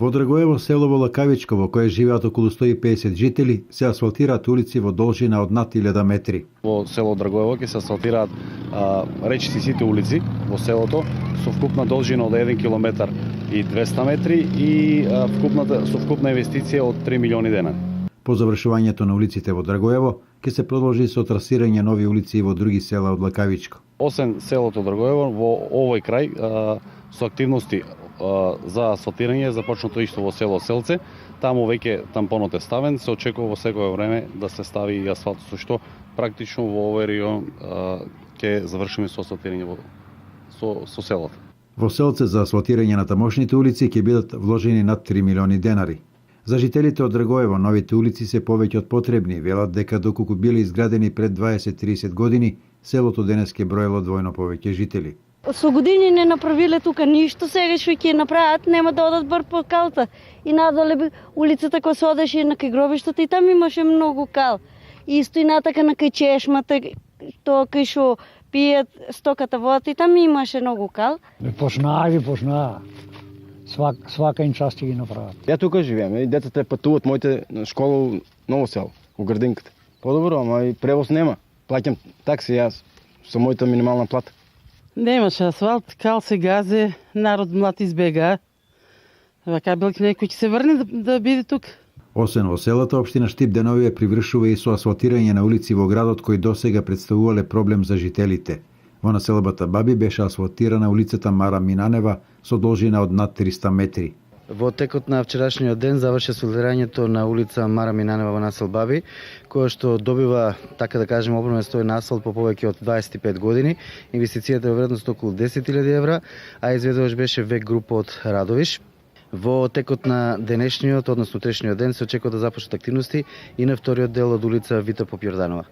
Во Драгоево село во Лакавичко, во кое живеат околу 150 жители, се асфалтираат улици во должина од над 1000 метри. Во село Драгоево ќе се асфалтираат речиси сите улици во селото со вкупна должина од 1 километар и 200 метри и со вкупна инвестиција од 3 милиони денари. По завршувањето на улиците во Драгоево, ќе се продолжи со трасирање нови улици и во други села од Лакавичко. Освен селото Драгоево, во овој крај со активности за асфалтирање започнато исто во село Селце. Таму веќе тампонот е ставен, се очекува во секое време да се стави и асфалт, со што практично во овој регион ќе завршиме со асфалтирање со селото. Во Селце за асфалтирање на тамошните улици ќе бидат вложени над 3 милиони денари. За жителите од Драгоево новите улици се повеќе од потребни, велат дека доколку биле изградени пред 20-30 години, селото денес ќе броело двојно повеќе жители. Со години не направиле тука ништо, сега што ќе направат, нема да одат бар по калта. И надоле улицата која се одеше на кај гробиштата и там имаше многу кал. И исто и натака на кај чешмата, тоа кај што пијат стоката водата и там имаше многу кал. Почнаа. Свака им част ги направат. Ја тука живеам, и децата патуват моите на школа у Ново село, у градинката. Подобро, ама и превоз нема. Плаќам такси јас со мојата минимална плата. Немаше асфалт, кал се газе, народ млад избега. Вака бил некој ќе се врне да биде тук. Освен во селата, општина Штип деновиве привршува и со асфалтирање на улици во градот кои досега представувале проблем за жителите. Во населбата Баби беше асфалтирана улицата Мара Минанева со должина од над 300 метри. Во текот на вчерашниот ден заврши асфалтирањето на улица Мара Минанева во насел Баби, која што добива, така да кажеме, обновен стоен асфалт по повеќе од 25 години. Инвестицијата е вредност околу 10.000 евра, а изведуваш беше ВЕК група од Радовиш. Во текот на денешниот, односно утрешниот ден, се очекува да започнат активности и на вториот дел од улица Вита Поп Јорданова.